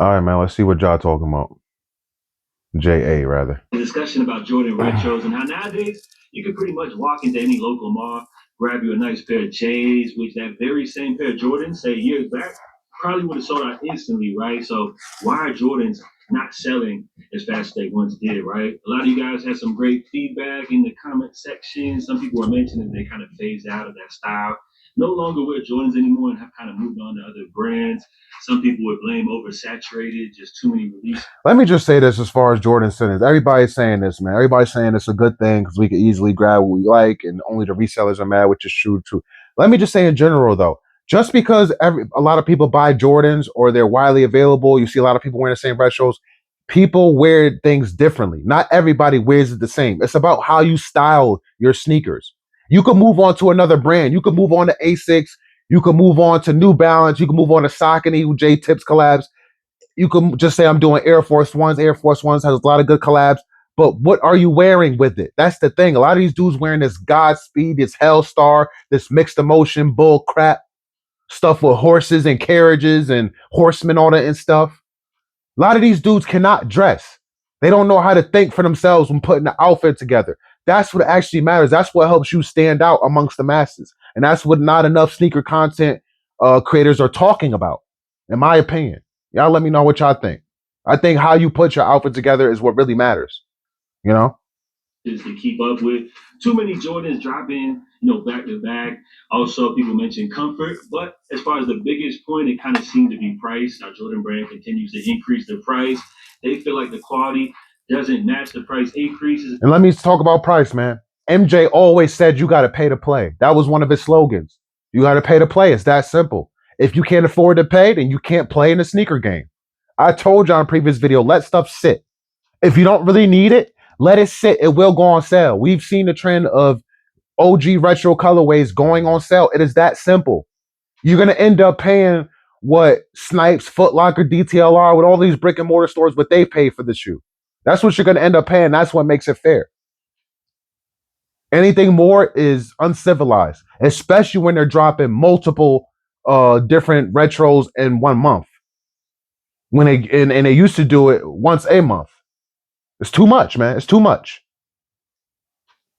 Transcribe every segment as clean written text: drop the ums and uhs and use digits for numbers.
All right, man. Let's see what y'all talking about. JA rather. Discussion about Jordan retros and how nowadays you can pretty much walk into any local mall, grab you a nice pair of J's, which that very same pair of Jordans, say years back, probably would have sold out instantly, right? So why are Jordans not selling as fast as they once did, right? A lot of you guys had some great feedback in the comment section. Some people were mentioning they kind of phased out of that style. No longer wear Jordans anymore and have kind of moved on to other brands. Some people would blame oversaturated, just too many releases. Let me just say this as far as Jordan sentence. Everybody's saying this, man. Everybody's saying it's a good thing because we can easily grab what we like and only the resellers are mad, which is true. Let me just say in general, though, just because a lot of people buy Jordans or they're widely available, you see a lot of people wearing the same retros, people wear things differently. Not everybody wears it the same. It's about how you style your sneakers. You can move on to another brand. You can move on to Asics. You can move on to New Balance. You can move on to Saucony, J Tips collabs. You can just say I'm doing Air Force Ones. Air Force Ones has a lot of good collabs. But what are you wearing with it? That's the thing. A lot of these dudes wearing this Godspeed, this Hellstar, this mixed emotion bull crap stuff with horses and carriages and horsemen on it and stuff. A lot of these dudes cannot dress. They don't know how to think for themselves when putting the outfit together. That's what actually matters. That's what helps you stand out amongst the masses. And that's what not enough sneaker content creators are talking about, in my opinion. Y'all let me know what y'all think. I think how you put your outfit together is what really matters. You know? To keep up with. Too many Jordans dropping, back to back. Also, people mention comfort, but as far as the biggest point, it kind of seemed to be price. Our Jordan brand continues to increase the price. They feel like the quality doesn't match the price increases. And let me talk about price, man. MJ always said you got to pay to play. That was one of his slogans. You got to pay to play. It's that simple. If you can't afford to pay, then you can't play in the sneaker game. I told you on a previous video, let stuff sit. If you don't really need it, let it sit. It will go on sale. We've seen the trend of OG retro colorways going on sale. It is that simple. You're going to end up paying what Snipes, Foot Locker, DTLR, with all these brick and mortar stores, what they pay for the shoe. That's what you're going to end up paying. That's what makes it fair. Anything more is uncivilized, especially when they're dropping multiple different retros in 1 month. When they used to do it once a month. It's too much, man. It's too much.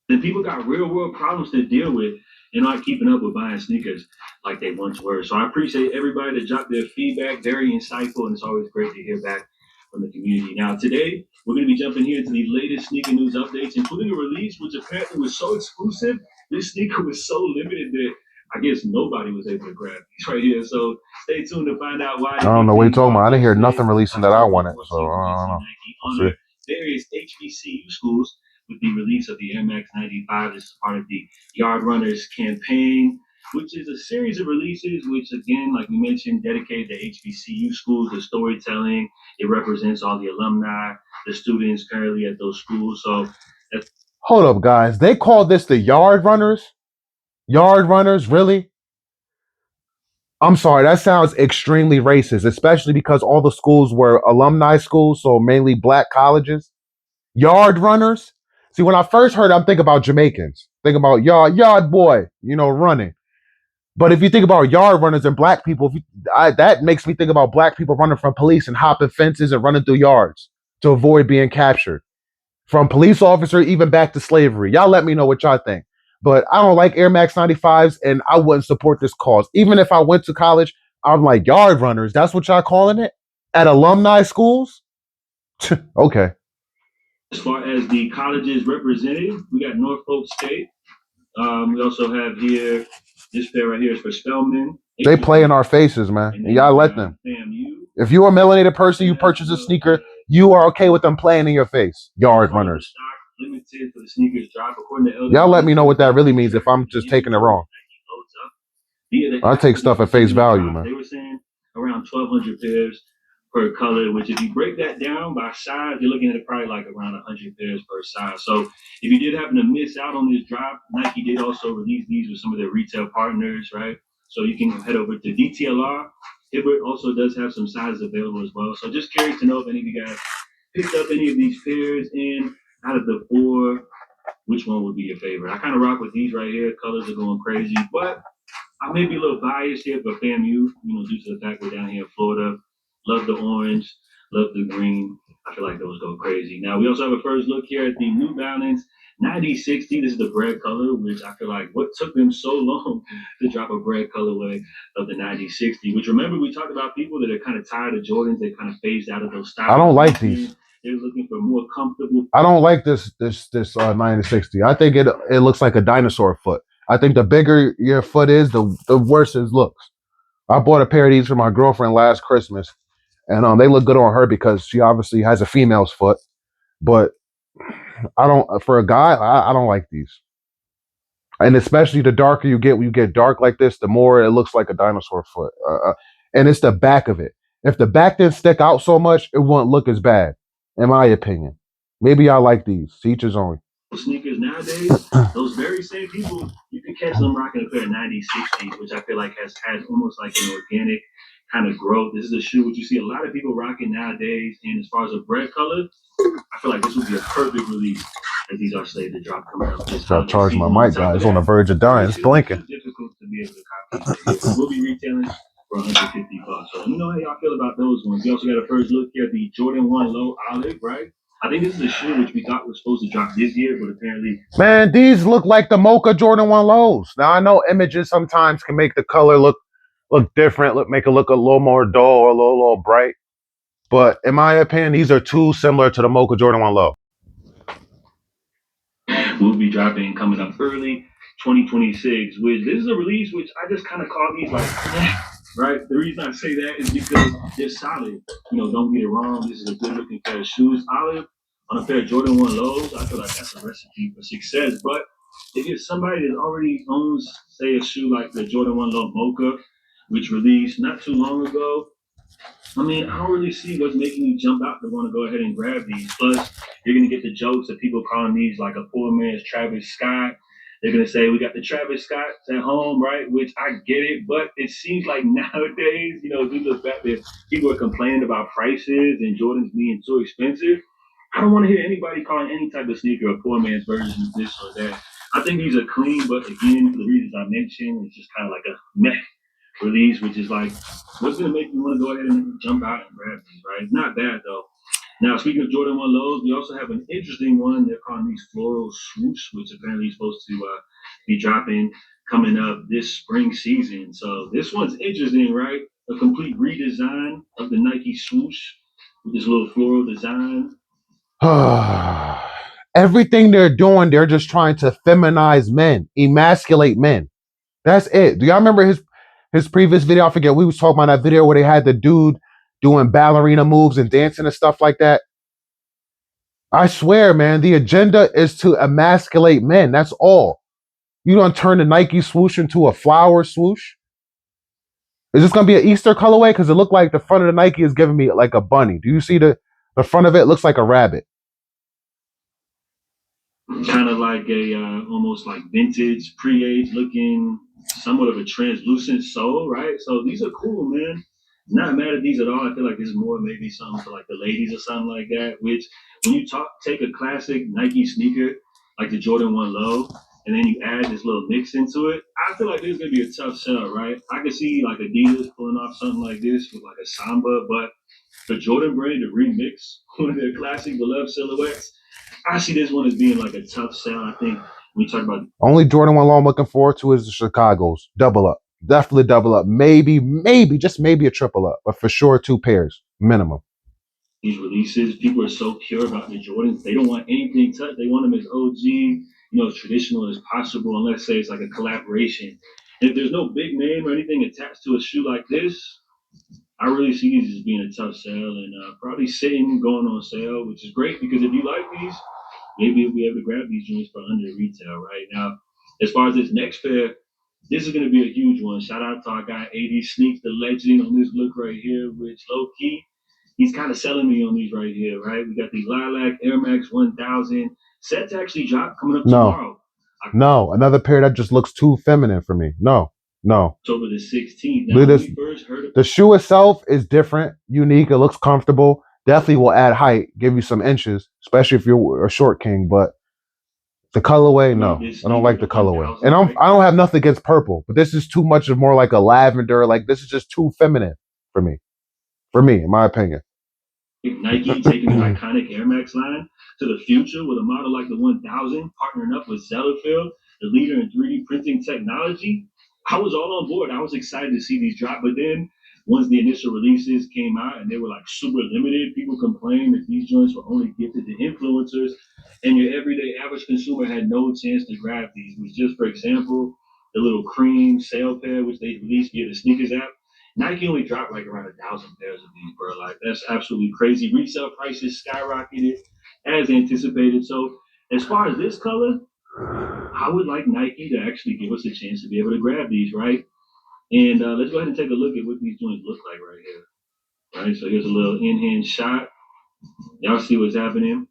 And people got real world problems to deal with and not keeping up with buying sneakers like they once were. So I appreciate everybody that dropped their feedback. Very insightful, and it's always great to hear back from the community. Now, today, we're going to be jumping here into the latest sneaker news updates, including a release which apparently was so exclusive. This sneaker was so limited that I guess nobody was able to grab these right here. So stay tuned to find out why. I don't know what you're talking about. I didn't hear nothing releasing that I wanted. So I don't know. We'll see. Various HBCU schools with the release of the Air Max 95. This is part of the Yard Runners campaign, which is a series of releases, which again, like we mentioned, dedicated to HBCU schools, the storytelling. It represents all the alumni, the students currently at those schools. So that's Hold up, guys. They call this the Yard Runners? Yard Runners? Really? I'm sorry, that sounds extremely racist, especially because all the schools were alumni schools, so mainly black colleges. Yard runners? See, when I first heard it, I'm thinking about Jamaicans. Think about yard boy, running. But if you think about yard runners and black people, that makes me think about black people running from police and hopping fences and running through yards to avoid being captured. From police officer even back to slavery. Y'all let me know what y'all think. But I don't like Air Max 95s and I wouldn't support this cause. Even if I went to college, I'm like, yard runners, that's what y'all calling it? At alumni schools? Okay. as far as the colleges represented, we got Norfolk State. We also have here, this pair right here is for Spelman. They play in our faces, man. And y'all let them. FAMU. If you're a melanated person, you purchase a sneaker, you are okay with them playing in your face. Yard runners. Limited for the sneakers drop according to Y'all let me know what that really means if I'm just taking it wrong. I take stuff at face value, man. They were saying around 1,200 pairs per color, which if you break that down by size, you're looking at it probably like around 100 pairs per size. So if you did happen to miss out on this drop, Nike did also release these with some of their retail partners, right? So you can head over to DTLR. Hibbert also does have some sizes available as well. So just curious to know if any of you guys picked up any of these pairs, and out of the four, which one would be your favorite? I kind of rock with these right here. Colors are going crazy, but I may be a little biased here for FAMU, due to the fact we're down here in Florida. Love the orange. Love the green. I feel like those go crazy. Now we also have a first look here at the New Balance 9060. This is the bread color, which I feel like what took them so long to drop a bread colorway of the 9060. Which remember we talked about people that are kind of tired of Jordans. They kind of phased out of those I styles don't once like again. these. They're looking for more comfortable. I don't like this 9060. I think it looks like a dinosaur foot. I think the bigger your foot is, the worse it looks. I bought a pair of these for my girlfriend last Christmas, and they look good on her because she obviously has a female's foot. But I don't for a guy. I don't like these, and especially the darker you get, when you get dark like this, the more it looks like a dinosaur foot. And it's the back of it. If the back didn't stick out so much, it wouldn't look as bad, in my opinion. Maybe I like these. To each his own. Sneakers nowadays, those very same people, you can catch them rocking a pair of 9060s, which I feel like has had almost like an organic kind of growth. This is a shoe which you see a lot of people rocking nowadays. And as far as a bread color, I feel like this would be a perfect release as these are slated to drop coming up this Gotta holiday charge my season. On mic, top of guys. On the that, verge of dying. It's price is blinking. too difficult to be able to copy right here. But we'll be retailing for 150 bucks. So let me know how y'all feel about those ones. We also got a first look here at the Jordan 1 Low Olive, right? I think this is a shoe which we thought was supposed to drop this year, but apparently Man, these look like the Mocha Jordan 1 lows. Now I know images sometimes can make the color look different, make it look a little more dull or a little bright. But in my opinion, these are too similar to the Mocha Jordan 1 low. will be dropping coming up early 2026. Which this is a release which I just kind of call these like, right? The reason I say that is because they're solid. You know, don't get it wrong. This is a good looking pair of shoes. Olive on a pair of Jordan 1 lows, I feel like that's a recipe for success. But if you're somebody that already owns, say, a shoe like the Jordan 1 Low Mocha, which released not too long ago, I mean, I don't really see what's making you jump out to want to go ahead and grab these. Plus, you're gonna get the jokes of people calling these like a poor man's Travis Scott. They're gonna say we got the Travis Scotts at home, right? Which I get it, but it seems like nowadays, you know, due to the fact that people are complaining about prices and Jordans being too expensive, I don't want to hear anybody calling any type of sneaker a poor man's version of this or that. I think these are clean, but again, for the reasons I mentioned, it's just kind of like a meh release, which is like, what's going to make you want to go ahead and jump out and grab these, right? Not bad, though. Now, speaking of Jordan 1 lows, we also have an interesting one. They're calling these floral swoosh, which apparently is supposed to be dropping coming up this spring season. So this one's interesting, right? A complete redesign of the Nike swoosh with this little floral design. Everything they're doing, they're just trying to feminize men, emasculate men. That's it. Do y'all remember his previous video? I forget. We was talking about that video where they had the dude doing ballerina moves and dancing and stuff like that. I swear, man, the agenda is to emasculate men. That's all. You don't turn the Nike swoosh into a flower swoosh. Is this gonna be an Easter colorway? Because it looked like the front of the Nike is giving me like a bunny. Do you see the front of it? It looks like a rabbit. Kind of like a almost like vintage, pre-age looking, somewhat of a translucent sole, right? So these are cool, man. Not mad at these at all. I feel like this is more maybe something for like the ladies or something like that. Which when you take a classic Nike sneaker like the Jordan 1 Low, and then you add this little mix into it, I feel like this is gonna be a tough sell, right? I could see like Adidas pulling off something like this with like a Samba, but the Jordan brand to remix one of their classic beloved silhouettes, I see this one as being like a tough sell. I think when you talk about Only Jordan 1 low I'm looking forward to is the Chicago's. Double up. Definitely double up. Maybe, just maybe a triple up. But for sure, 2 pairs. Minimum. these releases, people are so pure about the Jordans. They don't want anything touched. They want them as OG, you know, as traditional as possible, unless say it's like a collaboration. And if there's no big name or anything attached to a shoe like this, I really see these as being a tough sale and probably sitting going on sale, which is great because if you like these, maybe you'll be able to grab these joints for under retail right now. As far as this next pair, this is going to be a huge one. Shout out to our guy 80 Sneaks, the legend on this look right here, which low key, he's kind of selling me on these right here, right? We got the Lilac Air Max 1000 set to actually drop coming up No. tomorrow. No. Another pair that just looks too feminine for me. No. October the 16th. Now, when we first heard the shoe itself is different, unique. It looks comfortable. Definitely will add height, give you some inches, especially if you're a short king. But the colorway, no, I don't like the colorway. And I don't have nothing against purple, but this is too much of more like a lavender. Like this is just too feminine for me. For me, in my opinion. Nike taking the iconic Air Max line to the future with a model like the 1000, partnering up with Salehe, the leader in 3D printing technology. I was all on board. I was excited to see these drop. But then once the initial releases came out and they were like super limited, people complained that these joints were only gifted to influencers and your everyday average consumer had no chance to grab these. It was just, for example, the little cream sale pair, which they released via the sneakers app. Nike only dropped like around 1,000 pairs of these, bro. Like that's absolutely crazy. Resale prices skyrocketed as anticipated. So as far as this color, I would like Nike to actually give us a chance to be able to grab these, right? And let's go ahead and take a look at what these joints look like right here, right? So here's a little in-hand shot. Y'all see what's happening?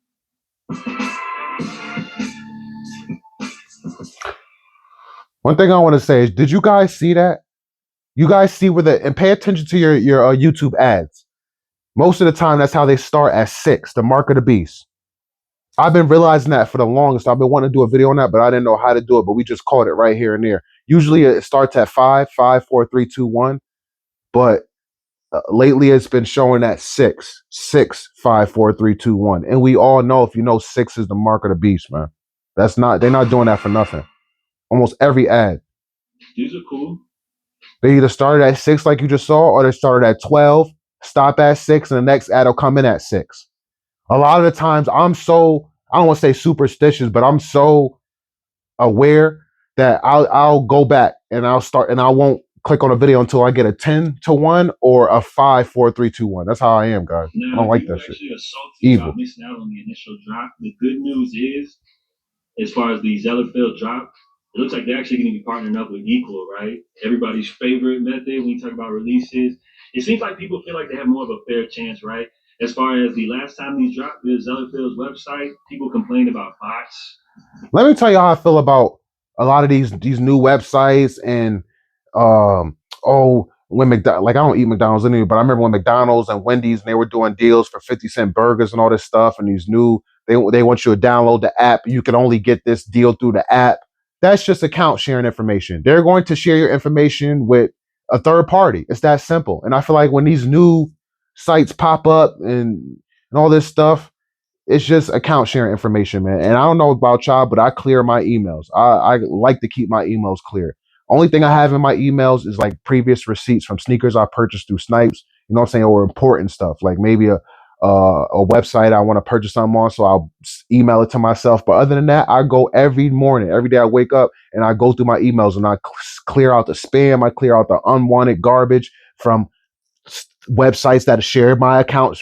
One thing I want to say is, did you guys see that? You guys see where and pay attention to your YouTube ads. Most of the time, that's how they start at 6, the mark of the beast. I've been realizing that for the longest. I've been wanting to do a video on that, but I didn't know how to do it. But we just caught it right here and there. Usually it starts at 5, 5, 4, 3, 2, 1. But lately it's been showing at 6, 6, 5, 4, 3, 2, 1. And we all know, if you know, 6 is the mark of the beast, man. They're not doing that for nothing. Almost every ad. These are cool. They either started at 6 like you just saw, or they started at 12, stop at 6, and the next ad will come in at 6. A lot of the times I don't want to say superstitious, but I'm so aware that I'll go back and I'll start and I won't click on a video until I get a 10 to 1 or a 5, 4, 3, 2, 1. That's how I am, guys. I Now, don't if like you that shit. actually are salty Evil. about missing out on the initial drop, the good news is, as far as the Zellerfield drop, it looks like they're actually going to be partnering up with Equal, right? Everybody's favorite method when you talk about releases. It seems like people feel like they have more of a fair chance, right? As far as the last time these dropped, the Zellerfield's website, people complained about bots. Let me tell you how I feel about a lot of these new websites and um when McDonald's, like I don't eat McDonald's anyway, but I remember when McDonald's and Wendy's and they were doing deals for 50-cent burgers and all this stuff, and these new they want you to download the app. You can only get this deal through the app. That's just account sharing information. They're going to share your information with a third party. It's that simple. And I feel like when these new sites pop up and all this stuff, it's just account sharing information, man. And I don't know about y'all, but I clear my emails. I like to keep my emails clear. Only thing I have in my emails is like previous receipts from sneakers I purchased through Snipes, you know what I'm saying, or important stuff like maybe a website I want to purchase something on, so I'll email it to myself. But other than that, I go every morning, every day I wake up and I go through my emails and I clear out the spam, I clear out the unwanted garbage from websites that share my account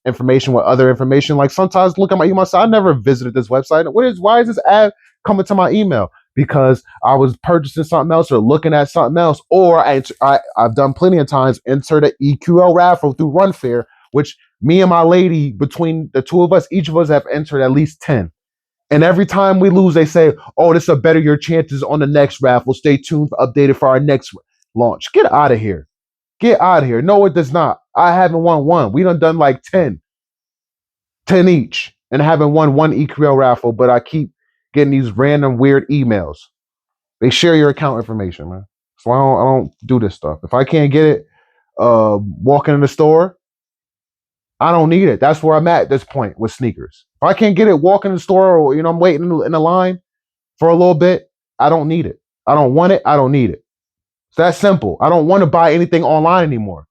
information with other information. Like sometimes look at my email, so I never visited this website. Why is this ad coming to my email? Because I was purchasing something else or looking at something else, or I've done plenty of times enter the EQL raffle through Runfair, which me and my lady, between the two of us, each of us have entered at least 10. And every time we lose, they say, "Oh, this will better your chances on the next raffle. Stay tuned for updated for our next launch." Get out of here. Get out of here. No, it does not. I haven't won one. We done like 10. 10 each. And I haven't won one EQL raffle, but I keep getting these random weird emails. They share your account information, man. So I don't do this stuff. If I can't get it walking in the store, I don't need it. That's where I'm at this point with sneakers. If I can't get it walking in the store, or I'm waiting in the line for a little bit, I don't need it. I don't want it. I don't need it. It's that simple. I don't want to buy anything online anymore.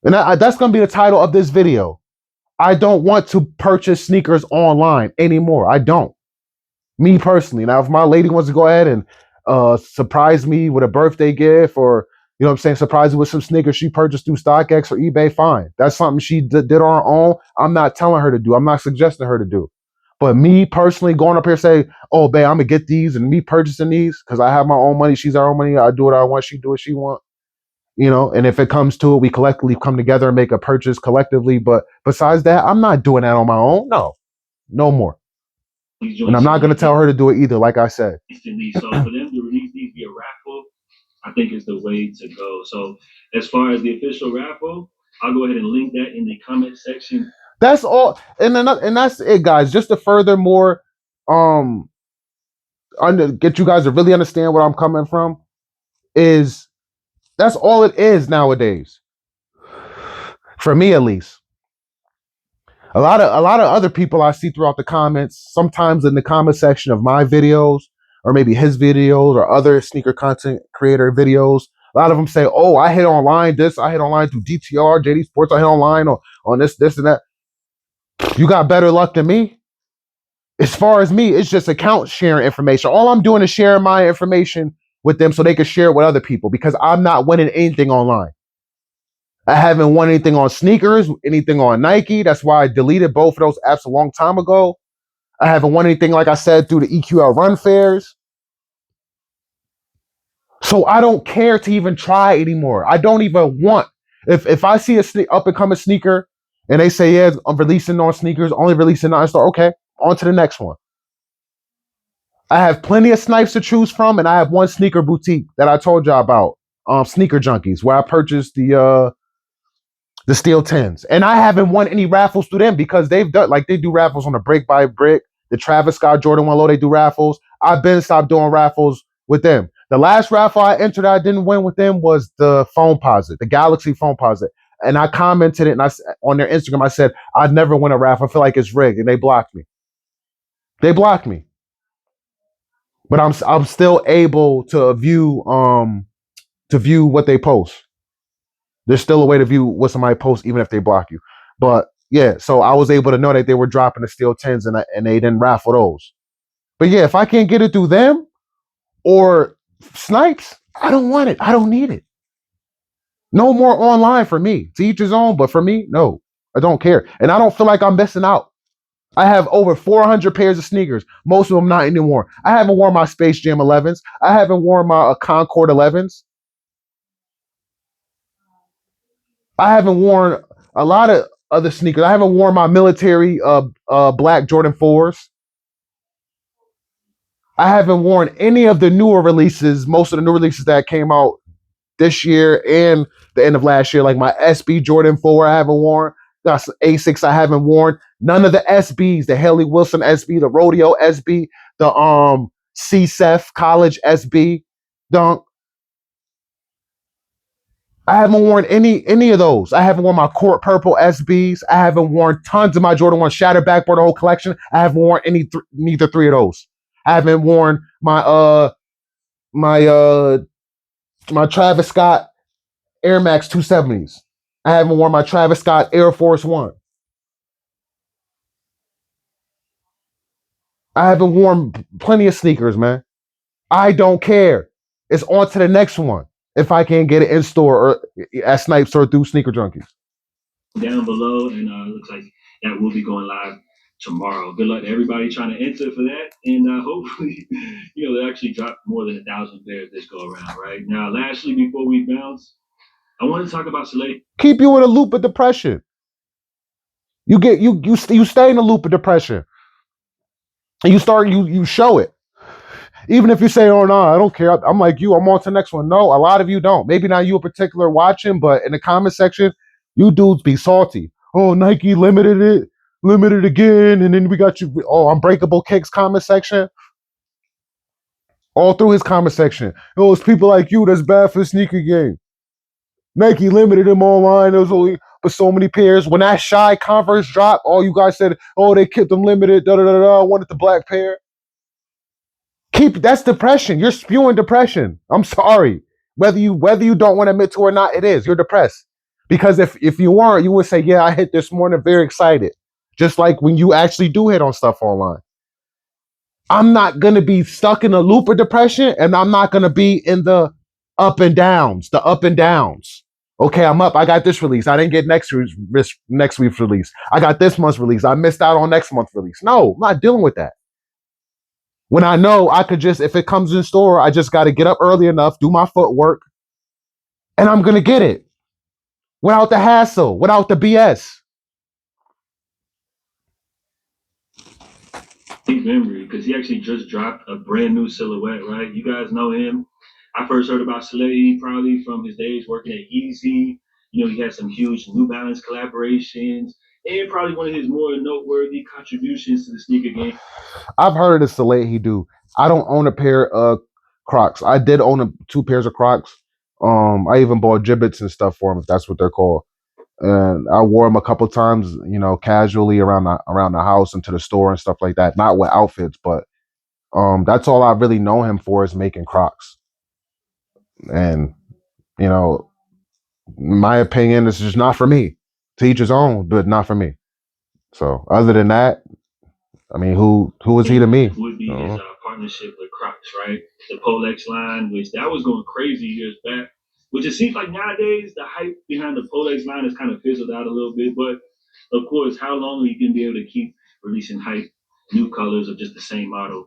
And that's going to be the title of this video. I don't want to purchase sneakers online anymore. I don't. Me personally. Now, if my lady wants to go ahead and surprise me with a birthday gift, or, you know what I'm saying, surprise me with some sneakers she purchased through StockX or eBay, fine. That's something she did on her own. I'm not telling her to do. I'm not suggesting her to do. But me personally going up here say, "Oh, babe, I'm going to get these," and me purchasing these because I have my own money. She's her own money. I do what I want. She do what she want. And if it comes to it, we collectively come together and make a purchase collectively. But besides that, I'm not doing that on my own. No, no more. And I'm not going to tell her to do it either, like I said. So for them to release these via raffle, I think is the way to go. So as far as the official raffle, I'll go ahead and link that in the comment section. That's all. And that's it, guys. Just to furthermore get you guys to really understand where I'm coming from, is that's all it is nowadays. For me, at least. A lot of other people I see throughout the comments, sometimes in the comment section of my videos, or maybe his videos, or other sneaker content creator videos. A lot of them say, "Oh, I hit online this, I hit online through DTR, JD Sports, I hit online on this and that." You got better luck than me. As far as me, it's just account sharing information. All I'm doing is sharing my information with them so they can share it with other people because I'm not winning anything online. I haven't won anything on sneakers, anything on Nike. That's why I deleted both of those apps a long time ago. I haven't won anything, like I said, through the EQL run fairs. So I don't care to even try anymore. I don't even want. If I see a up and coming sneaker and they say, yeah, I'm releasing on sneakers, only releasing on store, okay, on to the next one. I have plenty of snipes to choose from, and I have one sneaker boutique that I told y'all about, Sneaker Junkies, where I purchased the steel tins. And I haven't won any raffles through them because they've done, like, they do raffles on the brick by brick. The Travis Scott Jordan 1 Low, they do raffles. I've been stopped doing raffles with them. The last raffle I entered I didn't win with them was the phone posit, the Galaxy phone posit. And I commented it, and on their Instagram, I said, I'd never win a raffle. I feel like it's rigged. And they blocked me. They blocked me. But I'm still able to view what they post. There's still a way to view what somebody posts, even if they block you. But yeah, so I was able to know that they were dropping the steel tens, and they didn't raffle those. But yeah, if I can't get it through them or snipes, I don't want it. I don't need it. No more online for me. To each his own, but for me, no, I don't care, and I don't feel like I'm missing out. I have over 400 pairs of sneakers. Most of them not anymore. I haven't worn my Space Jam 11s. I haven't worn my Concord 11s. I haven't worn a lot of other sneakers. I haven't worn my military black Jordan 4s. I haven't worn any of the newer releases, most of the new releases that came out this year and the end of last year, like my SB Jordan 4, I haven't worn. That's Asics I haven't worn. None of the SBs, the Haley Wilson SB, the Rodeo SB, the CSEF College SB Dunk. I haven't worn any of those. I haven't worn my Court Purple SBs. I haven't worn tons of my Jordan 1 Shattered Backboard, the whole collection. I haven't worn neither three of those. I haven't worn my my Travis Scott Air Max 270s. I haven't worn my Travis Scott Air Force One. I haven't worn plenty of sneakers, man. I don't care. It's on to the next one if I can't get it in store or at Snipes or through Sneaker Junkies. Down below, and looks like that will be going live tomorrow. Good luck to everybody trying to enter for that, and hopefully, they'll actually drop more than 1,000 pairs this go around. Right now, lastly, before we bounce, I want to talk about Salehe. Keep you in a loop of depression. You stay in a loop of depression, and you show it. Even if you say, "Oh no, I don't care," I'm like you. I'm on to the next one. No, a lot of you don't. Maybe not you in particular watching, but in the comment section, you dudes be salty. Oh, Nike limited again, and then we got you. Oh, Unbreakable Kicks comment section. All through his comment section, oh, it's people like you that's bad for the sneaker game. Nike limited them online. There was only for so many pairs. When that Shy Converse dropped, all you guys said, "Oh, they kept them limited." Da da da da. I wanted the black pair. That's depression. You're spewing depression. I'm sorry. Whether you don't want to admit to it or not, it is. You're depressed. Because if you weren't, you would say, yeah, I hit this morning, very excited. Just like when you actually do hit on stuff online. I'm not gonna be stuck in a loop of depression, and I'm not gonna be in the up and downs, the up and downs. Okay, I'm up. I got this release. I didn't get next week's release. I got this month's release. I missed out on next month's release. No, I'm not dealing with that. When I know I could just, if it comes in store, I just got to get up early enough, do my footwork, and I'm going to get it without the hassle, without the BS. Bembury, because he actually just dropped a brand new silhouette, right? You guys know him. I first heard about Salehe probably from his days working at Easy. He had some huge New Balance collaborations, and probably one of his more noteworthy contributions to the sneaker game. I've heard of Salehe do. I don't own a pair of Crocs. I did own two pairs of Crocs. I even bought gibbets and stuff for them, if that's what they're called. and I wore them a couple times, casually around the house and to the store and stuff like that. Not with outfits, but that's all I really know him for is making Crocs. And you know, my opinion, is just not for me. To each his own, but not for me. So other than that, I mean, who is he to me? Would be his partnership with Crocs, right? The Polex line, which that was going crazy years back. Which it seems like nowadays the hype behind the Polex line has kind of fizzled out a little bit. But of course, how long are you going to be able to keep releasing hype, new colors of just the same model,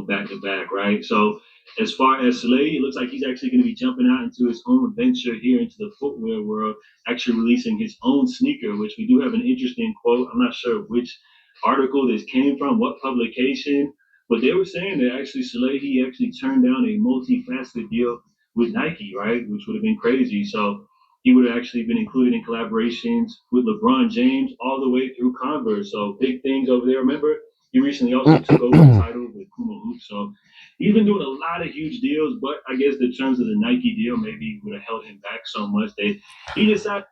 back to back, right? So as far as Salehe, it looks like he's actually going to be jumping out into his own venture here into the footwear world, actually releasing his own sneaker, which we do have an interesting quote. I'm not sure which article this came from, what publication, but they were saying that actually Salehe actually turned down a multifaceted deal with Nike, right? Which would have been crazy. So he would have actually been included in collaborations with LeBron James all the way through Converse. So big things over there. Remember, he recently also took over the title with Puma Hoop. So he's been doing a lot of huge deals, but I guess the terms of the Nike deal maybe would have held him back so much that he decided.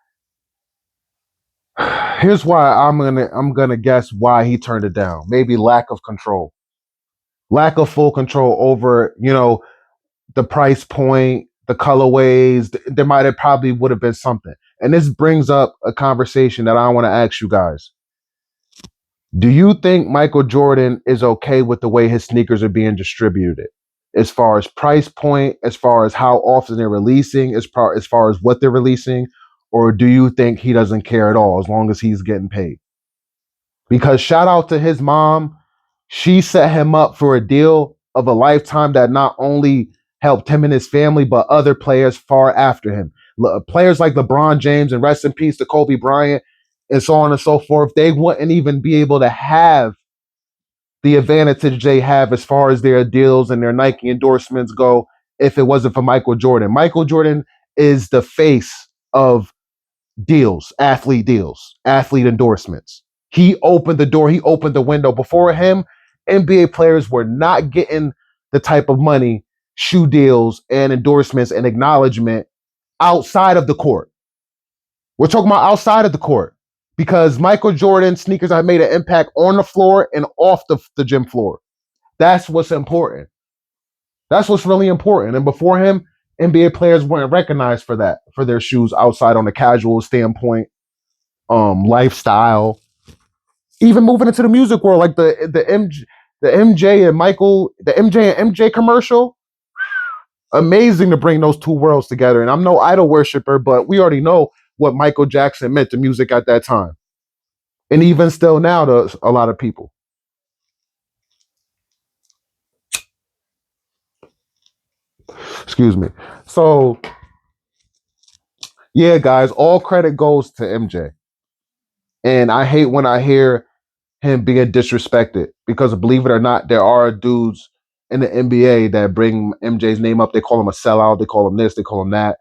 Here's why I'm gonna guess why he turned it down. Maybe lack of control, lack of full control over the price point, the colorways. There might have probably would have been something. And this brings up a conversation that I want to ask you guys. Do you think Michael Jordan is okay with the way his sneakers are being distributed? As far as price point, as far as how often they're releasing, as far as what they're releasing, or do you think he doesn't care at all as long as he's getting paid? Because shout out to his mom, she set him up for a deal of a lifetime that not only helped him and his family, but other players far after him. Players like LeBron James and rest in peace to Kobe Bryant and so on and so forth. They wouldn't even be able to have the advantage they have as far as their deals and their Nike endorsements go if it wasn't for Michael Jordan. Michael Jordan is the face of deals, athlete endorsements. He opened the door, he opened the window. Before him, NBA players were not getting the type of money, shoe deals, and endorsements and acknowledgement outside of the court. We're talking about outside of the court because Michael Jordan sneakers have made an impact on the floor and off the gym floor. That's what's important. That's what's really important. And before him, NBA players weren't recognized for that, for their shoes outside on a casual standpoint, lifestyle, even moving into the music world, like the MJ and Michael, the MJ commercial. Amazing to bring those two worlds together. And I'm no idol worshiper, but we already know what Michael Jackson meant to music at that time, and even still now to a lot of people. Excuse me. So yeah, guys, all credit goes to MJ, and I hate when I hear him being disrespected because believe it or not, there are dudes in the NBA that bring MJ's name up. They call him a sellout. They call him this. They call him that.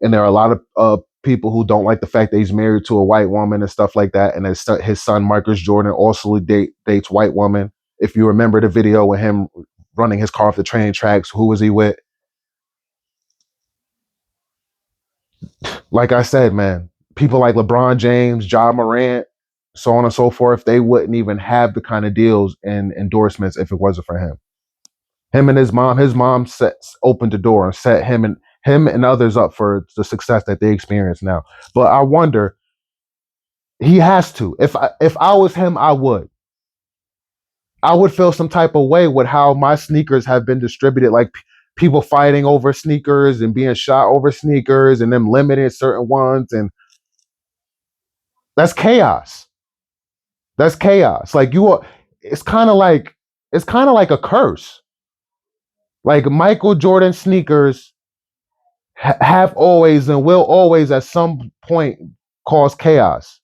And there are a lot of people who don't like the fact that he's married to a white woman and stuff like that. And his son Marcus Jordan also dates white woman. If you remember the video with him running his car off the train tracks, who was he with? Like I said, man, people like LeBron James, John Morant, so on and so forth, they wouldn't even have the kind of deals and endorsements if it wasn't for him. Him and his mom opened the door and set him and others up for the success that they experience now. But I wonder, he has to. If I was him, I would feel some type of way with how my sneakers have been distributed, like people fighting over sneakers and being shot over sneakers and them limiting certain ones, and that's chaos. That's chaos. Like you are, it's kind of like it's kind of like a curse. Like Michael Jordan sneakers have always and will always at some point cause chaos.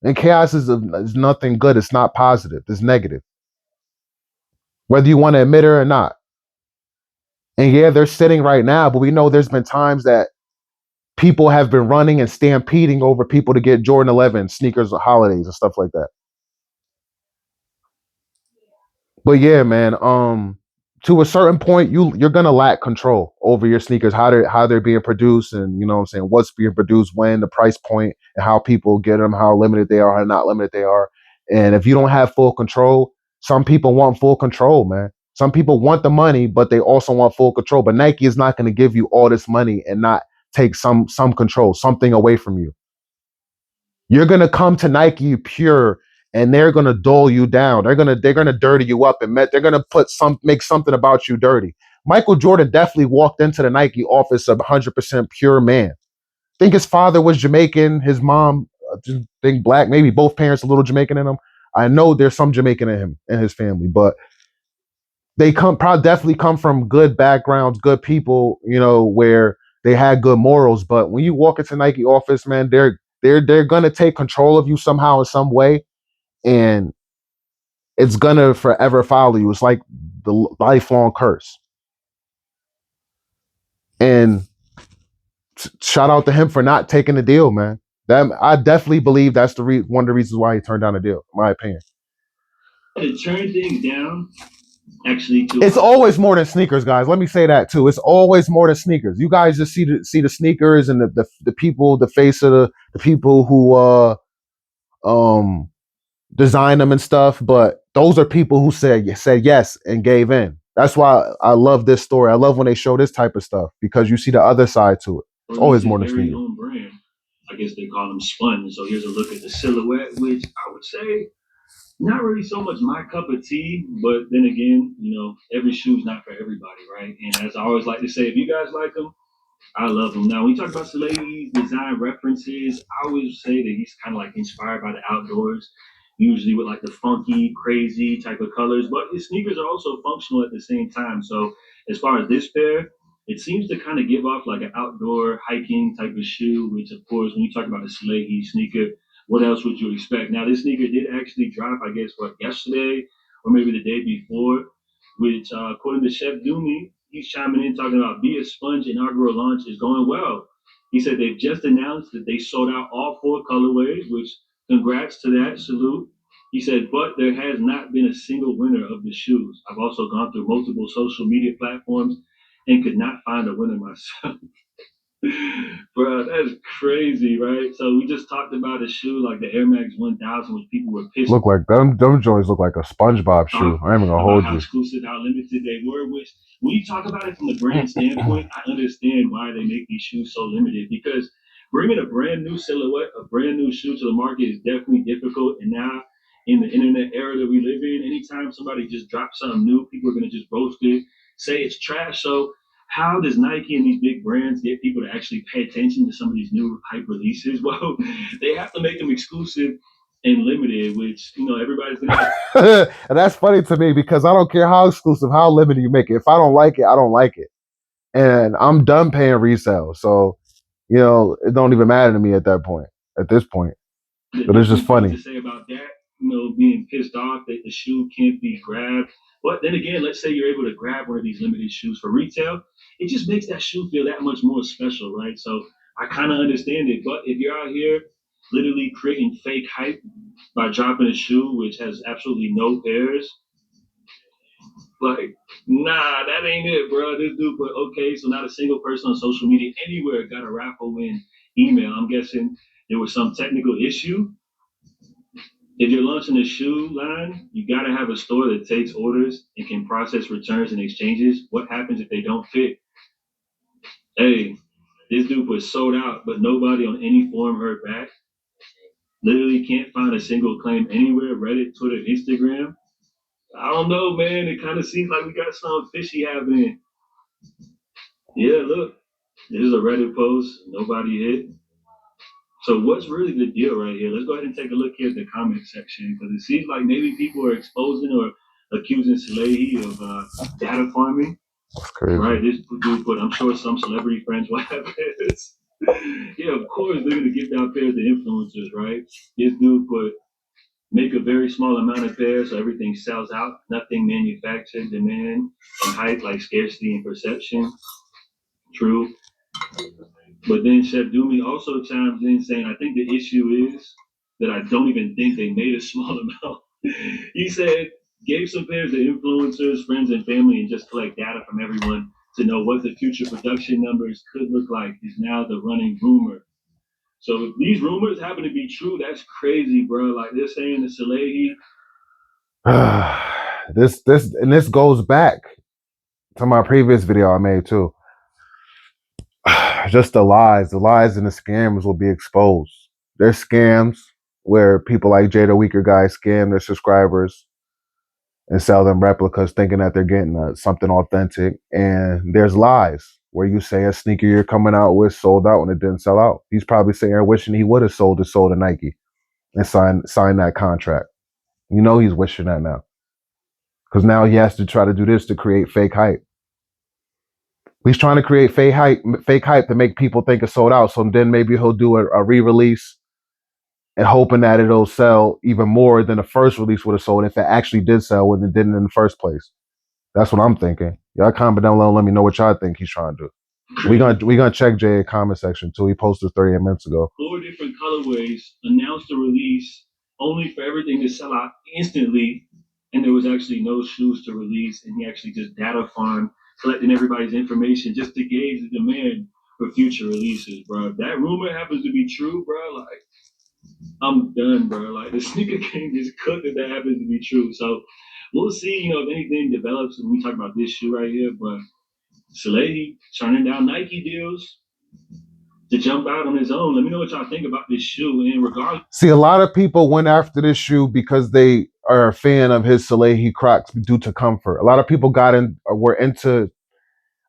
And chaos is nothing good. It's not positive. It's negative, whether you want to admit it or not. And yeah, they're sitting right now, but we know there's been times that people have been running and stampeding over people to get Jordan 11 sneakers or holidays and stuff like that. But yeah, man, to a certain point, you're gonna lack control over your sneakers, how they're being produced, and you know what I'm saying, what's being produced, when, the price point, and how people get them, how limited they are, how not limited they are. And if you don't have full control, some people want full control, man. Some people want the money, but they also want full control. But Nike is not going to give you all this money and not take some control, something away from you. You're gonna come to Nike pure, and they're gonna dull you down. They're gonna dirty you up, and they're gonna make something about you dirty. Michael Jordan definitely walked into the Nike office a 100% pure man. I think his father was Jamaican, his mom, I think black, maybe both parents a little Jamaican in him. I know there's some Jamaican in him and his family, but they come probably definitely come from good backgrounds, good people, where they had good morals. But when you walk into Nike office, man, they're gonna take control of you somehow in some way, and it's gonna forever follow you. It's like the lifelong curse. And shout out to him for not taking the deal, man. That I definitely believe that's one of the reasons why he turned down the deal, in my opinion. To turn things down, actually, to It's always more than sneakers, guys. Let me say that too. It's always more than sneakers. You guys just see the sneakers and the people, the face of the people who um design them and stuff, but those are people who said yes and gave in. That's why I love this story. I love when they show this type of stuff because you see the other side to it. It's release always his more than very sneakers. own brand. I guess they call them spun. So here's a look at the silhouette, which I would say not really so much my cup of tea, but then again, every shoe's not for everybody, right? And as I always like to say, if you guys like them, I love him. Now, when you talk about Salehe's design references, I always say that he's kind of like inspired by the outdoors, usually with like the funky, crazy type of colors. But his sneakers are also functional at the same time. So, as far as this pair, it seems to kind of give off like an outdoor hiking type of shoe, which, of course, when you talk about a Salehe sneaker, what else would you expect? Now, this sneaker did actually drop, I guess, yesterday or maybe the day before, which, according to Chef Doomy, he's chiming in talking about Be a Sponge inaugural launch is going well. He said they've just announced that they sold out all four colorways, which congrats to that, salute. He said, but there has not been a single winner of the shoes. I've also gone through multiple social media platforms and could not find a winner myself. Bro, that's crazy, right? So we just talked about a shoe like the Air Max 1000, which people were pissed Look like them joints look like a SpongeBob shoe. off I ain't even gonna about hold how you. exclusive, how limited they were. Which, when you talk about it from the brand standpoint, I understand why they make these shoes so limited because bringing a brand new silhouette, a brand new shoe to the market is definitely difficult. And now, in the internet era that we live in, anytime somebody just drops something new, people are going to just roast it, say it's trash. So, how does Nike and these big brands get people to actually pay attention to some of these new hype releases? Well, they have to make them exclusive and limited, which everybody's gonna. And that's funny to me because I don't care how exclusive, how limited you make it. If I don't like it, I don't like it. And I'm done paying resale. So, it don't even matter to me at this point. But it's just Different things to funny. say about that, being pissed off that the shoe can't be grabbed. But then again, let's say you're able to grab one of these limited shoes for retail, it just makes that shoe feel that much more special, right? So I kind of understand it. But if you're out here literally creating fake hype by dropping a shoe which has absolutely no pairs, like, nah, that ain't it, bro. This dude put, okay, so not a single person on social media anywhere got a raffle win email. I'm guessing there was some technical issue. If you're launching a shoe line, you got to have a store that takes orders and can process returns and exchanges. What happens if they don't fit? Hey, this dude was sold out, but nobody on any forum heard back. Literally can't find a single claim anywhere. Reddit, Twitter, Instagram. I don't know, man. It kind of seems like we got something fishy happening. Yeah, look, this is a Reddit post. Nobody hit. So what's really the deal right here? Let's go ahead and take a look here at the comment section because it seems like maybe people are exposing or accusing Salehe of data farming. It's crazy. Right, this dude, but I'm sure some celebrity friends will have this. Yeah, of course they're gonna give out pairs to influencers, right? This dude put make a very small amount of pairs so everything sells out. Nothing manufactured, demand, and hype like scarcity and perception. True. But then Chef Doomy also chimes in saying, I think the issue is that I don't even think they made a small amount. He said gave some pairs to influencers, friends, and family, and just collect data from everyone to know what the future production numbers could look like is now the running rumor. So if these rumors happen to be true, that's crazy, bro. Like they're saying the Salehe. this goes back to my previous video I made too. Just the lies and the scams will be exposed. There's scams where people like Jada Weaker guys scam their subscribers and sell them replicas thinking that they're getting something authentic. And there's lies where you say a sneaker you're coming out with sold out and it didn't sell out. He's probably sitting there wishing he would have sold his soul to Nike and signed that contract. You know he's wishing that now. Because now he has to try to do this to create fake hype. He's trying to create fake hype to make people think it's sold out. So then maybe he'll do a re-release and hoping that it'll sell even more than the first release would have sold if it actually did sell when it didn't in the first place. That's what I'm thinking. Y'all comment down below and let me know what y'all think he's trying to do. We gonna check Jay comment section too. He posted 38 minutes ago. 4 different colorways announced the release only for everything to sell out instantly, and there was actually no shoes to release, and he actually just data farmed, collecting everybody's information just to gauge the demand for future releases, bro. If that rumor happens to be true, bro, like I'm done, bro. Like the sneaker game just cooked if that happens to be true. So we'll see, if anything develops when we talk about this shoe right here. But Salehe turning down Nike deals to jump out on his own. Let me know what y'all think about this shoe in regard. See, a lot of people went after this shoe because they are a fan of his Salehe Crocs due to comfort. A lot of people were into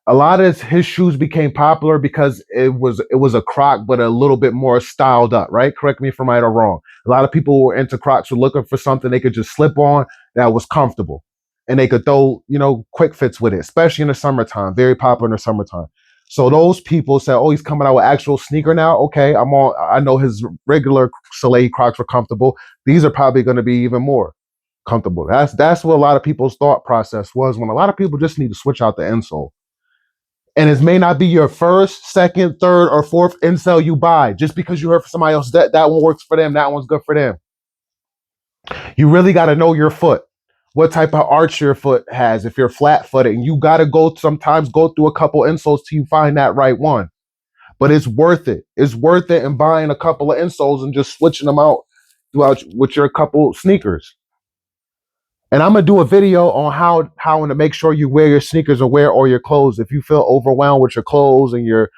a lot of his shoes became popular because it was a Croc, but a little bit more styled up, right? Correct me if I'm right or wrong. A lot of people were into Crocs, were looking for something they could just slip on that was comfortable, and they could throw quick fits with it, especially in the summertime. Very popular in the summertime. So those people said, "Oh, he's coming out with actual sneaker now. Okay, I'm on. I know his regular Soleil Crocs were comfortable. These are probably going to be even more comfortable." That's what a lot of people's thought process was when a lot of people just need to switch out the insole. And it may not be your first, second, third, or fourth insole you buy just because you heard from somebody else that one works for them, that one's good for them. You really got to know your foot, what type of arch your foot has. If you're flat footed, and you got to sometimes go through a couple insoles till you find that right one. But it's worth it. It's worth it in buying a couple of insoles and just switching them out throughout with your couple sneakers. And I'm gonna do a video on how to make sure you wear your sneakers or wear all your clothes. If you feel overwhelmed with your clothes and your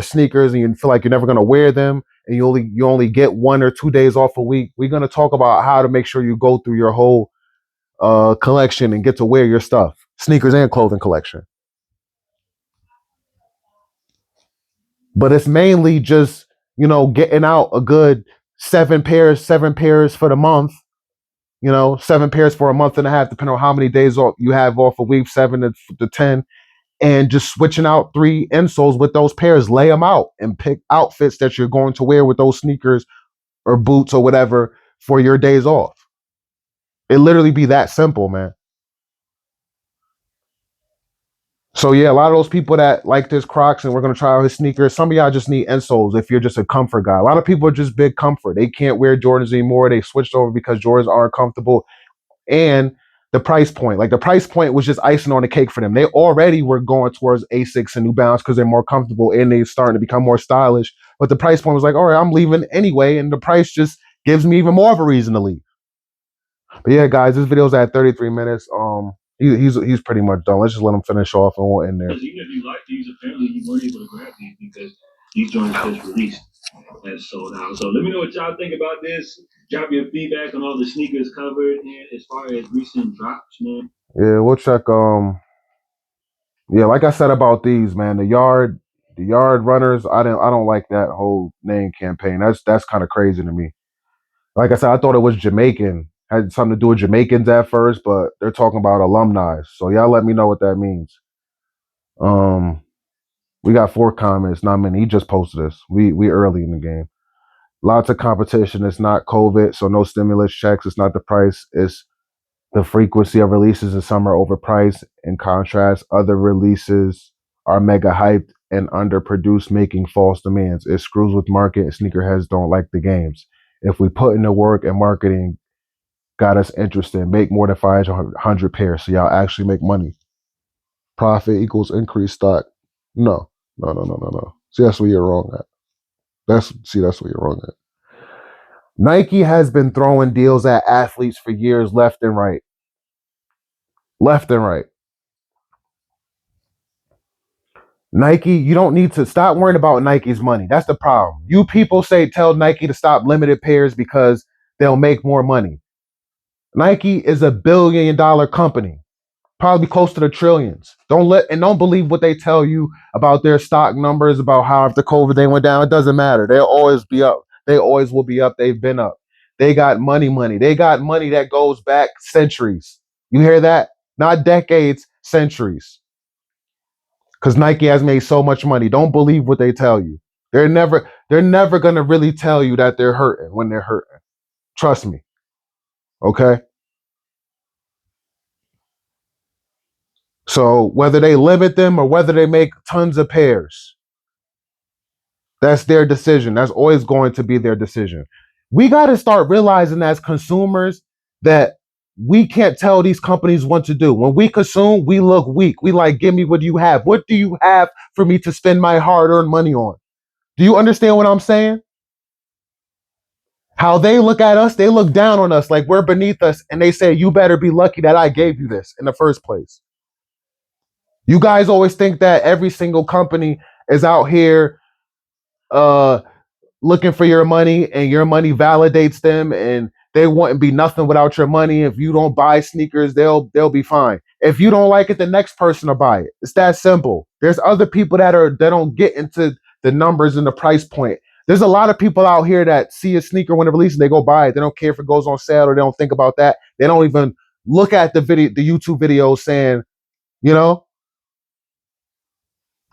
sneakers and you feel like you're never gonna wear them and you only get 1 or 2 days off a week, we're gonna talk about how to make sure you go through your whole collection and get to wear your stuff, sneakers and clothing collection. But it's mainly just getting out a good seven pairs for the month. 7 pairs for a month and a half, depending on how many days off you have off a week, 7 to 10, and just switching out 3 insoles with those pairs. Lay them out and pick outfits that you're going to wear with those sneakers or boots or whatever for your days off. It literally be that simple, man. So yeah, a lot of those people that like this Crocs and we're gonna try out his sneakers. Some of y'all just need insoles if you're just a comfort guy. A lot of people are just big comfort. They can't wear Jordans anymore. They switched over because Jordans aren't comfortable. And the price point. Like the price point was just icing on the cake for them. They already were going towards Asics and New Balance because they're more comfortable and they're starting to become more stylish. But the price point was like, all right, I'm leaving anyway, and the price just gives me even more of a reason to leave. But yeah, guys, this video's at 33 minutes. He's pretty much done. Let's just let him finish off and we'll end there. Even if you like these, apparently you weren't able to grab these because these joints just released and sold out. So let me know what y'all think about this. Drop your feedback on all the sneakers covered and as far as recent drops, man. Yeah, we'll check. Yeah, like I said about these, man, the yard runners. I don't like that whole name campaign. That's kind of crazy to me. Like I said, I thought it was Jamaican. Had something to do with Jamaicans at first, but they're talking about alumni. So y'all let me know what that means. Um, we got 4 comments, not many. He just posted this. We early in the game. Lots of competition. It's not COVID, so no stimulus checks. It's not the price. It's the frequency of releases in some are overpriced. In contrast, other releases are mega hyped and underproduced, making false demands. It screws with market, and sneakerheads don't like the games. If we put in the work and marketing got us interested. Make more than 500 pairs, so y'all actually make money. Profit equals increased stock. No, no, no, no, no, no. See, that's where you're wrong at. That's where you're wrong at. Nike has been throwing deals at athletes for years, left and right, left and right. Nike, you don't need to stop worrying about Nike's money. That's the problem. You people tell Nike to stop limited pairs because they'll make more money. Nike is $1 billion company, probably close to the trillions. Don't believe what they tell you about their stock numbers, about how after COVID they went down. It doesn't matter. They'll always be up. They always will be up. They've been up. They got money. They got money that goes back centuries. You hear that? Not decades, centuries. Because Nike has made so much money. Don't believe what they tell you. They're never gonna really tell you that they're hurting when they're hurting. Trust me. Okay. So whether they limit them or whether they make tons of pairs, that's their decision. That's always going to be their decision. We got to start realizing as consumers that we can't tell these companies what to do. When we consume, we look weak. We like, give me what you have. What do you have for me to spend my hard earned money on? Do you understand what I'm saying? How they look at us, they look down on us like we're beneath us, and they say, you better be lucky that I gave you this in the first place. You guys always think that every single company is out here uh looking for your money, and your money validates them, and they wouldn't be nothing without your money. If you don't buy sneakers, they'll be fine. If you don't like it, the next person will buy it. It's that simple. There's other people that don't get into the numbers and the price point. There's a lot of people out here that see a sneaker when it releases, they go buy it. They don't care if it goes on sale, or they don't think about that. They don't even look at the YouTube videos saying, you know,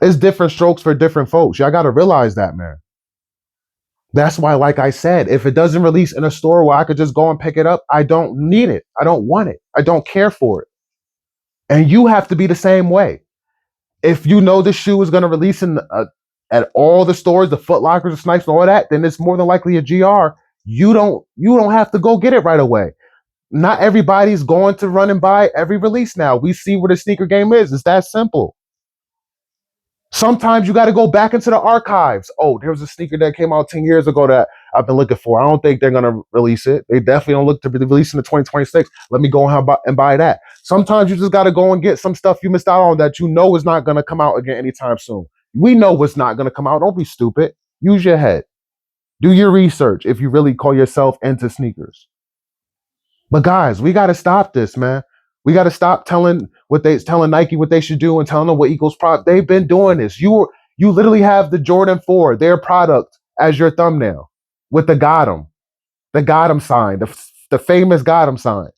it's different strokes for different folks. Y'all got to realize that, man. That's why, like I said, if it doesn't release in a store where I could just go and pick it up, I don't need it. I don't want it. I don't care for it. And you have to be the same way. If you know the shoe is going to release at all the stores, the Foot Lockers, the Snipes, and all that, then it's more than likely a GR. You don't have to go get it right away. Not everybody's going to run and buy every release now. We see where the sneaker game is. It's that simple. Sometimes you got to go back into the archives. Oh, there was a sneaker that came out 10 years ago that I've been looking for. I don't think they're going to release it. They definitely don't look to be releasing in 2026. Let me go and buy that. Sometimes you just got to go and get some stuff you missed out on that you know is not going to come out again anytime soon. We know what's not going to come out. Don't be stupid. Use your head. Do your research if you really call yourself into sneakers. But guys, we got to stop this, man. We got to stop telling Nike what they should do and telling them what equals product. They've been doing this. You literally have the Jordan 4, their product, as your thumbnail with the Gotham sign, the famous Gotham sign.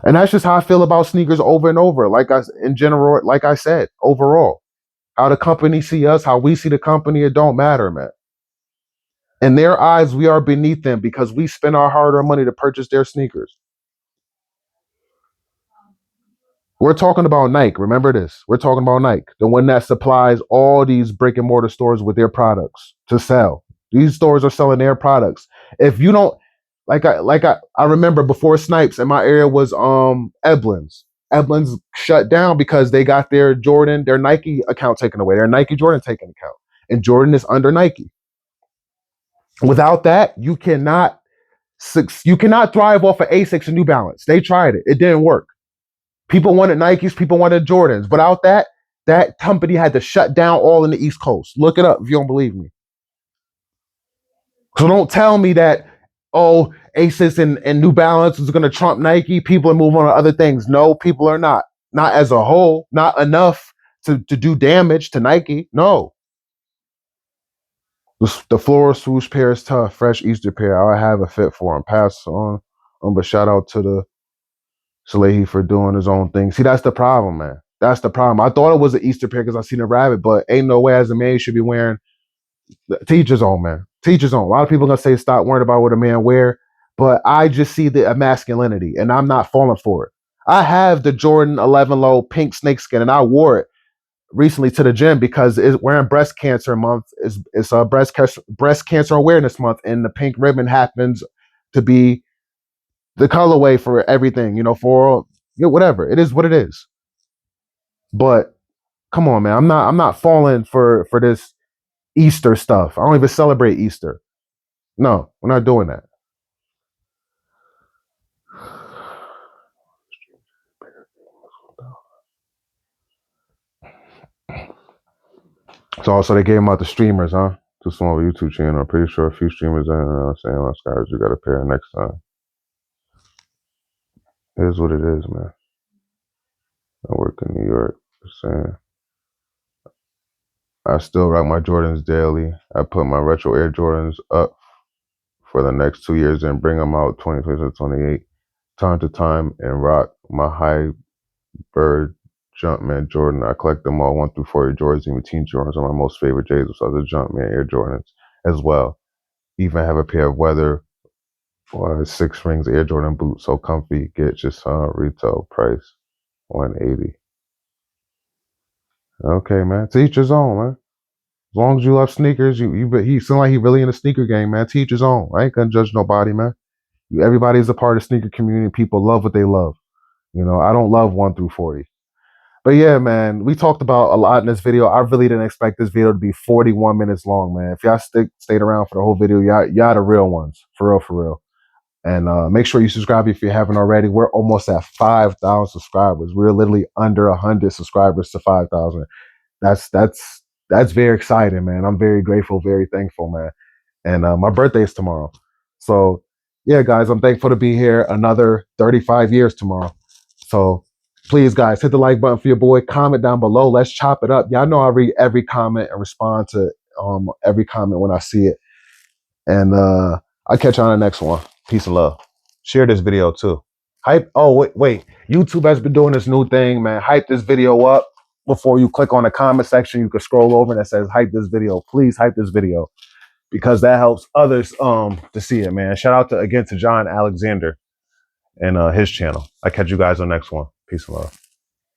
And that's just how I feel about sneakers over and over. In general, like I said, overall, how the company see us, how we see the company, it don't matter, man. In their eyes, we are beneath them because we spend our hard-earned money to purchase their sneakers. We're talking about Nike. Remember this. We're talking about Nike, the one that supplies all these brick and mortar stores with their products to sell. These stores are selling their products. If you don't I remember before Snipes in my area was Eblin's. Eblin's shut down because they got their Nike account taken away, their Nike Jordan taken account. And Jordan is under Nike. Without that, you cannot thrive off of Asics and New Balance. They tried it. It didn't work. People wanted Nikes, people wanted Jordans. Without that company had to shut down all in the East Coast. Look it up if you don't believe me. So don't tell me that, oh, Asics and New Balance is going to trump Nike. People are moving on to other things. No, people are not. Not as a whole. Not enough to do damage to Nike. No. The floral swoosh pair is tough. Fresh Easter pair. I have a fit for him. Pass on. But shout out to the Salehe for doing his own thing. See, that's the problem, man. That's the problem. I thought it was an Easter pair because I seen a rabbit, but ain't no way as a man you should be wearing. Teacher's own, man. Teacher's own. A lot of people are gonna say stop worrying about what a man wear, but I just see the masculinity, and I'm not falling for it. I have the Jordan 11 low pink snakeskin, and I wore it recently to the gym because we're in breast cancer month. It's breast cancer awareness month, and the pink ribbon happens to be the colorway for everything, for whatever. It is what it is. But come on, man. I'm not falling for this Easter stuff. I don't even celebrate Easter. No, we're not doing that. So also they gave them out the streamers, huh? To some of a YouTube channel. I'm pretty sure a few streamers are saying, "Well, guys, you got to pay next time." It is what it is, man. I work in New York. Just saying. I still rock my Jordans daily. I put my retro Air Jordans up for the next 2 years and bring them out 2026 to 28 time to time and rock my high bird Jumpman Jordan. I collect them all 1 through 40 Jordans, even Team Jordans are my most favorite J's besides the Jumpman Air Jordans as well. Even have a pair of weather 6 rings Air Jordan boots, so comfy. Get your son retail price $180. Okay, man. To each his own, man. As long as you love sneakers, he seem like he really in the sneaker game, man. To each his own. I ain't gonna judge nobody, man. Everybody's a part of the sneaker community. People love what they love. I don't love 1 through 40. But yeah, man, we talked about a lot in this video. I really didn't expect this video to be 41 minutes long, man. If y'all stayed around for the whole video, y'all the real ones. For real, for real. And make sure you subscribe if you haven't already. We're almost at 5,000 subscribers. We're literally under 100 subscribers to 5,000. That's very exciting, man. I'm very grateful, very thankful, man. And my birthday is tomorrow. So yeah, guys, I'm thankful to be here another 35 years tomorrow. So please, guys, hit the like button for your boy. Comment down below. Let's chop it up. Y'all know I read every comment and respond to every comment when I see it. And I'll catch you on the next one. Peace and love. Share this video too. Hype. Oh, wait. YouTube has been doing this new thing, man. Hype this video up. Before you click on the comment section, you can scroll over and it says hype this video. Please hype this video because that helps others to see it, man. Shout out again to John Alexander and his channel. I'll catch you guys on the next one. Peace and love.